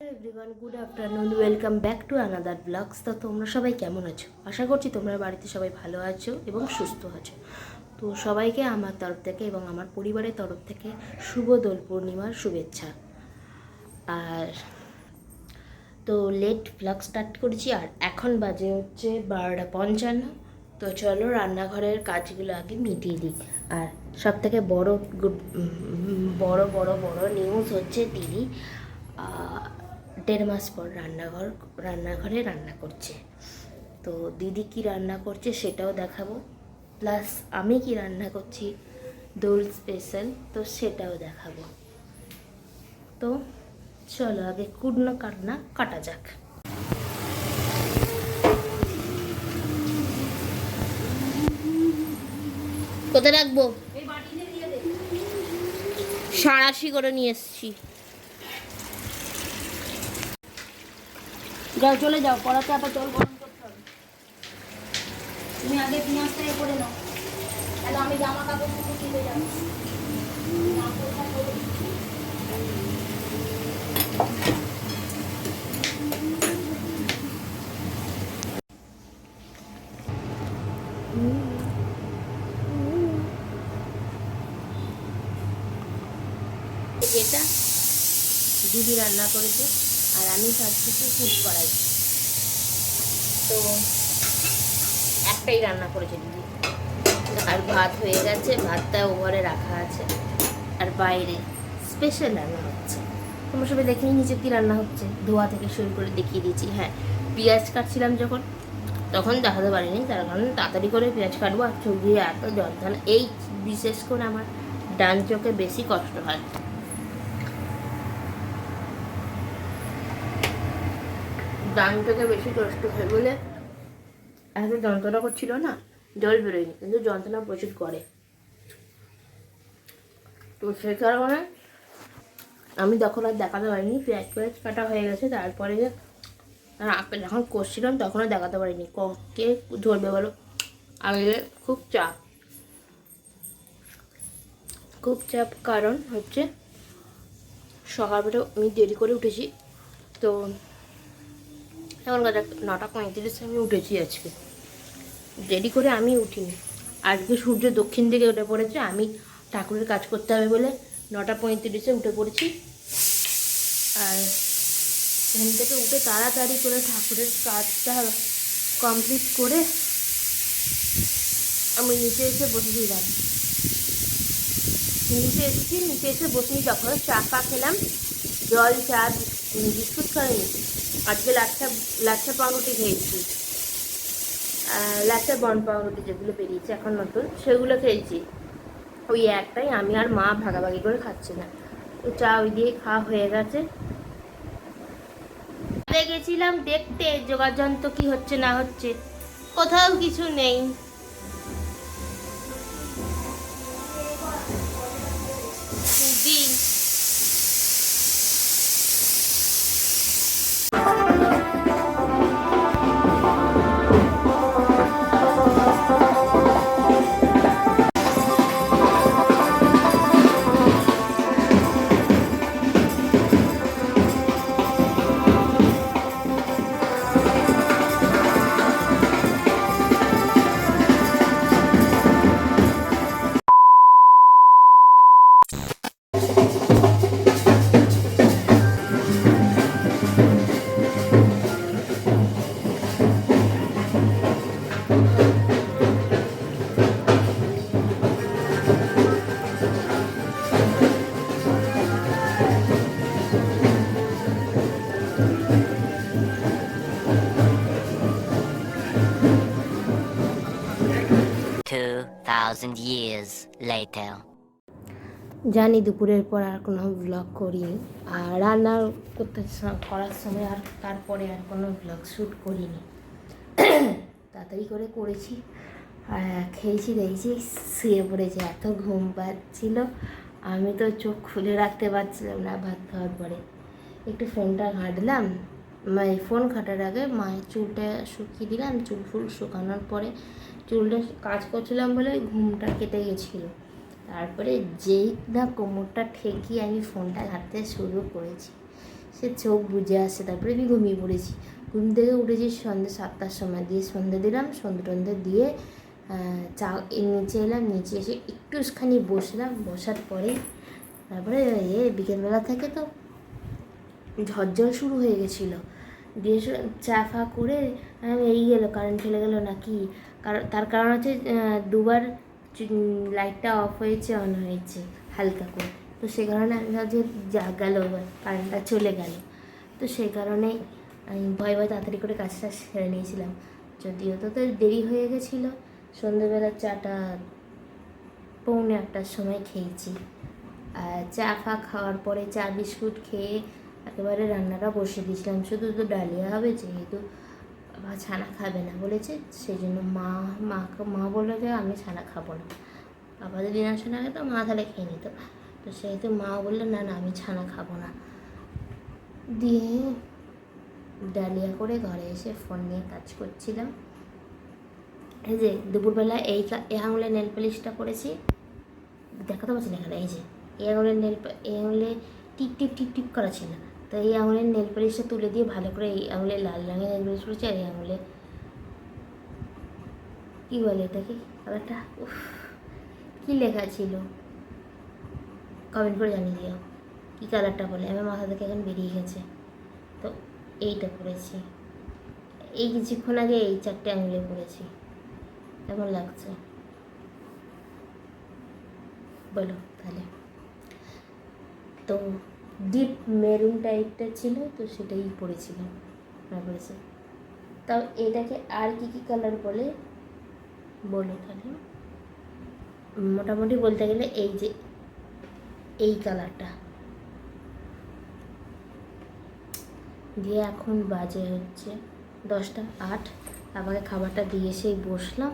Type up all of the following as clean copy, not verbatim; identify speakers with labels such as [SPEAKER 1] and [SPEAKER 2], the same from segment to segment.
[SPEAKER 1] Everyone, good afternoon, welcome back to another blogs. তো তোমরা সবাই কেমন আছো? আশা করছি তোমরা বাড়িতে সবাই ভালো আছো এবং সুস্থ আছো। তো সবাইকে আমার তরফ থেকে এবং আমার পরিবারের তরফ থেকে শুভ দোল পূর্ণিমার শুভেচ্ছা। আর তো লেট ব্লগ স্টার্ট করেছি, আর এখন বাজে হচ্ছে 12:55। তো চলো রান্নাঘরের কাজগুলো আগে মিটিয়ে দিই। আর সব থেকে বড় বড় নিউজ হচ্ছে দিদি 1.5 মাস পর রান্নাঘরে রান্না করছে। তো দিদি কি রান্না করছে সেটাও দেখাবো, প্লাস আমি কি রান্না করছি দোল স্পেশাল, তো সেটাও দেখাবো। তো চলো আগে কুটনো কাটনা কাটা যাক। কোথায় রাখবো? সাঁড়াশি করে নিয়ে এসছি। যাও, চলে যাও, পড়াতে আবার জল গরম করতে হবে। তুমি আগে পেঁয়াজটা করে নাও, তাহলে আমি জামা কাপড় শুকিয়ে যাবো। এটা দিদি রান্না করেছে আর আমি সবকিছু কুক করাই। তো একটাই রান্না করেছে দিদি, আর ভাত হয়ে গেছে, ভাতটা ওভারে রাখা আছে। আর বাইরে স্পেশাল রান্না হচ্ছে, তোমরা সবাই দেখেই নিচে কী রান্না হচ্ছে। ধোয়া থেকে শুরু করে দেখিয়ে দিয়েছি। হ্যাঁ, পেঁয়াজ কাটছিলাম যখন, তখন দেখাতে পারিনি, তার কারণ তাড়াতাড়ি করে পেঁয়াজ কাটবো আর চোখ দিয়ে এত যন্ত্রণা। এই বিশেষ করে আমার ডান চোখে বেশি কষ্ট হয়। ডান চোখে বেশি কষ্ট হয় বলে এত যন্ত্রণা করছিল না, জল বেরোয়নি, কিন্তু যন্ত্রণা প্রচুর করে। তো সেই কারণে আমি তখন আর দেখাতে পারিনি। পেঁয়াজ কাটা হয়ে গেছে, তারপরে আপেল যখন করছিলাম তখনও দেখাতে পারিনি। কে ধরবে বলো? আগে খুব চাপ কারণ হচ্ছে সকালবেলা আমি দেরি করে উঠেছি। তো এখন 9:35 আমি উঠেছি। আজকে দেরি করে আমি উঠিনি, আজকে সূর্য দক্ষিণ দিকে উঠে পড়েছে। আমি ঠাকুরের কাজ করতে হবে বলে 9:35 উঠে পড়েছি। আর ঘুম থেকে উঠে তাড়াতাড়ি করে ঠাকুরের কাজটা কমপ্লিট করে আমি নিচে এসে বসেছিলাম। নিচে এসে বসিনি, তখন চা ফা খেলাম, জল চা বিস্কুট খাইনি। আজকে লাচ্ছা পাউরুটি খেয়েছি, লাচ্ছা বন পাউরুটি যেগুলো বেরিয়েছে এখন নতুন, সেগুলো খেয়েছি। ওই একটাই, আমি আর মা ভাগাভাগি করে খাচ্ছি না। তো চা ওই দিয়ে খাওয়া হয়ে গেছে। গেছিলাম দেখতে যোগাযন্ত্র কি হচ্ছে না হচ্ছে, কোথাও কিছু নেই। দি
[SPEAKER 2] 2,000 years later.
[SPEAKER 1] জানি দুপুরের পর আর কোনো ব্লগ করিনি, আর রান্না করার সময় আর তারপরে আর কোনো ব্লগ শ্যুট করিনি। তাড়াতাড়ি করে করেছি আর খেয়েছি, দেখেছি শুয়ে পড়েছি। এত ঘুম পাচ্ছিল, আমি তো চোখ খুলে রাখতে পারছিলাম না। ভাত খাওয়ার পরে একটু ফোনটা ঘাঁটলাম, ফোন ঘাটার আগে মায়ের চুলটা শুকিয়ে দিলাম। চুল ফুল শুকানোর পরে চুলটা কাজ করছিলাম বলে ঘুমটা কেটে গেছিলো। তারপরে যেই না কোমরটা ঠেকিয়ে আমি ফোনটা ঘাঁটতে শুরু করেছি, সে চোখ বুজে আসছে, তারপরে আমি ঘুমিয়ে পড়েছি। ঘুম থেকে উঠেছি সন্ধ্যে 7টার সময়, দিয়ে সন্ধ্যে দিলাম, সন্ধ্যে টন্ধে দিয়ে চা নিচে এলাম, নিচে এসে একটুখানি বসলাম, বসার পরেই তারপরে বিকেলবেলা থেকে তো ঝড় শুরু হয়ে গেছিলো। দিয়ে চা ফা করে এই গেলো, কারেন্ট চলে গেলো নাকি, তার কারণ হচ্ছে দুবার লাইটটা অফ হয়েছে, অন হয়েছে হালকা করে, তো সে কারণে আমি ভাবছি যা গেল, এবার কারেন্টটা চলে গেল। তো সেই কারণেই আমি ভয় তাড়াতাড়ি করে কাজটা সেরে নিয়েছিলাম। যদিও তো দেরি হয়ে গেছিলো, সন্ধ্যেবেলা চাটা 7:45টার সময় খেয়েছি। আর চা ফা খাওয়ার পরে চা বিস্কুট খেয়ে একেবারে রান্নাটা বসিয়ে দিয়েছিলাম। শুধু তো ডালিয়া হবে, যেহেতু ছানা খাবে না বলেছে, সেই জন্য মা বললো যে আমি ছানা খাবো না, বাবা যদি না ছানা খেতো মা তাহলে খেয়ে নিত। তো সেহেতু মা বললো না না আমি ছানা খাবো না। দিয়ে ডালিয়া করে ঘরে এসে ফোন নিয়ে কাজ করছিলাম। এই যে দুপুরবেলা এই আঙুলে নেল পলিশটা করেছি, দেখাতে পারছি না এখানে। এই যে এই আঙুলে টিপ টিপ টিপ টিপ করা ছিল, তো এই আঙুলের নেল পলিশটা তুলে দিয়ে ভালো করে এই আঙুলে লাল রঙের নেল পলিশ করেছি। আর এই আঙুলে কী বলে এটাকে, কালারটা কী লেখা ছিল কমেন্ট করে জানিয়ে দিও কী কালারটা বলে, আমার মাথা থেকে এখন বেরিয়ে গেছে। তো এইটা করেছি, এই কিছুক্ষণ আগে এই 4টে আঙুলে করেছি। কেমন লাগছে বলো তাহলে? তো ডিপ মেরুন টাইপটা ছিল, তো সেটাই পরেছিলাম, না পরেছে। তাও এটাকে আর কি কালার বলে বলো তাহলে? মোটামুটি বলতে গেলে এই যে এই কালারটা। দিয়ে এখন বাজে হচ্ছে 10টা 8, আমাকে খাবারটা দিয়ে এসেই বসলাম।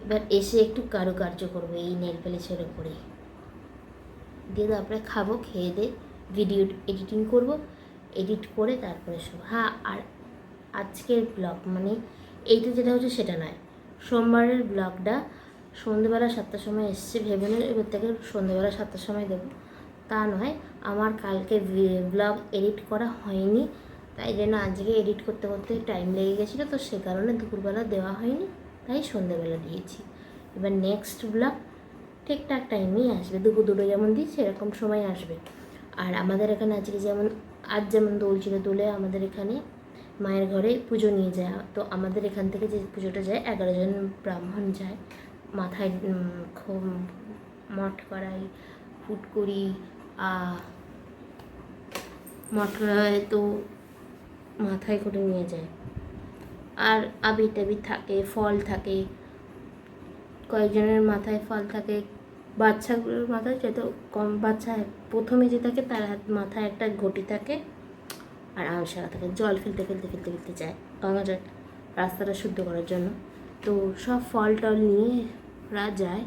[SPEAKER 1] এবার এসে একটু কারুকার্য করবো এই নেল পলিশের ওপরে, দিয়ে তারপরে খাবো, খেয়ে দিয়ে ভিডিও এডিটিং করব, এডিট করে তারপরে সব। হ্যাঁ, আর আজকের ব্লগ মানে এইটা যেটা হচ্ছে সেটা নয়, সোমবারের ব্লগটা সন্ধ্যেবেলা 7টার সময় এসছে, ভেবে নিন এবার থেকে সন্ধ্যেবেলা 7টার সময় দেবো, তা নয়। আমার কালকে ব্লগ এডিট করা হয়নি, তাই জন্য আজকে এডিট করতে করতে টাইম লেগে গেছিলো, তো সে কারণে দুপুরবেলা দেওয়া হয়নি, তাই সন্ধ্যেবেলা দিয়েছি। এবার নেক্সট ব্লগ ঠিকঠাক টাইমেই আসবে, দুপুর 2টো যেমন দিই সেরকম সময় আসবে। আর আমাদের এখানে আজকে আজ যেমন দোল ছিল, দোলে আমাদের এখানে মায়ের ঘরে পুজো নিয়ে যায়, তো আমাদের এখান থেকে যে পুজোটা যায় 11 জন ব্রাহ্মণ যায়, মাথায় মঠ করাই, ফুটকড়ি মঠ করায়, তো মাথায় করে নিয়ে যায়। আর আবির টাবির থাকে, ফল থাকে, কয়েকজনের মাথায় ফল থাকে, বাচ্চাগুলোর মাথায় যত কম বাচ্চা প্রথমে যে থাকে তার মাথায় একটা ঘটি থাকে, আর আমশালা থাকে, জল ফেলতে যায় গঙ্গাজল রাস্তাটা শুদ্ধ করার জন্য। তো সব ফল টল নিয়ে ওরা যায়।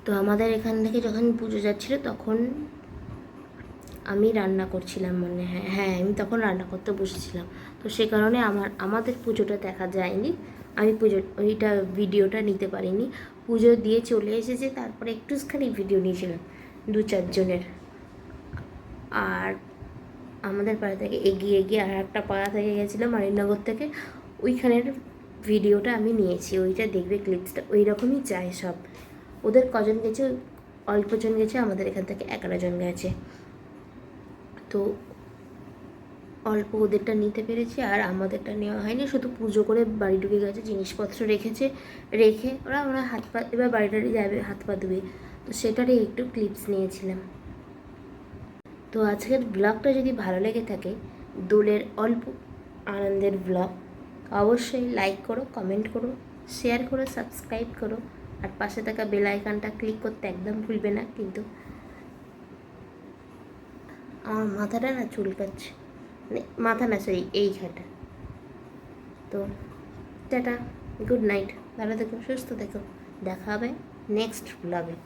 [SPEAKER 1] তো আমাদের এখান থেকে যখন পুজো যাচ্ছিলো তখন আমি রান্না করছিলাম, হ্যাঁ আমি তখন রান্না করতে বসেছিলাম, তো সে কারণে আমাদের পুজোটা দেখা যায়নি, আমি ওইটা ভিডিওটা নিতে পারিনি। পুজো দিয়ে চলে এসেছে, তারপরে একটুখানি ভিডিও নিয়েছিলাম 2-4 জনের। আর আমাদের পাড়া থেকে এগিয়ে আর একটা পাড়া থেকে গেছিলাম মারিনগর থেকে, ওইখানের ভিডিওটা আমি নিয়েছি, ওইটা দেখবে ক্লিপসটা ওই রকমই যায় সব। ওদের কজন গেছে, অল্পজন গেছে, আমাদের এখান থেকে 11 জন গেছে, তো অল্প ওদেরটা নিতে পেরেছি, আর আমাদেরটা নেওয়া হয়নি, শুধু পুজো করে বাড়ি ঢুকে গেছে, জিনিসপত্র রেখে ওরা হাত পা এবার বাড়িটারি যাবে, হাত পা ধুয়ে, তো সেটারই একটু ক্লিপস নিয়েছিলাম। তো আজকের ব্লগটা যদি ভালো লেগে থাকে, দোলের অল্প আনন্দের ব্লগ, অবশ্যই লাইক করো, কমেন্ট করো, শেয়ার করো, সাবস্ক্রাইব করো, আর পাশে থাকা বেল আইকনটা ক্লিক করতে একদম ভুলবে না। কিন্তু আমার মাথাটা না চুলকাচ্ছে, মানে মাথা না সরি এইখানটা। তো টাটা, গুড নাইট, ভালো থেকো, সুস্থ থেকো, দেখা হবে নেক্সট ব্লগে।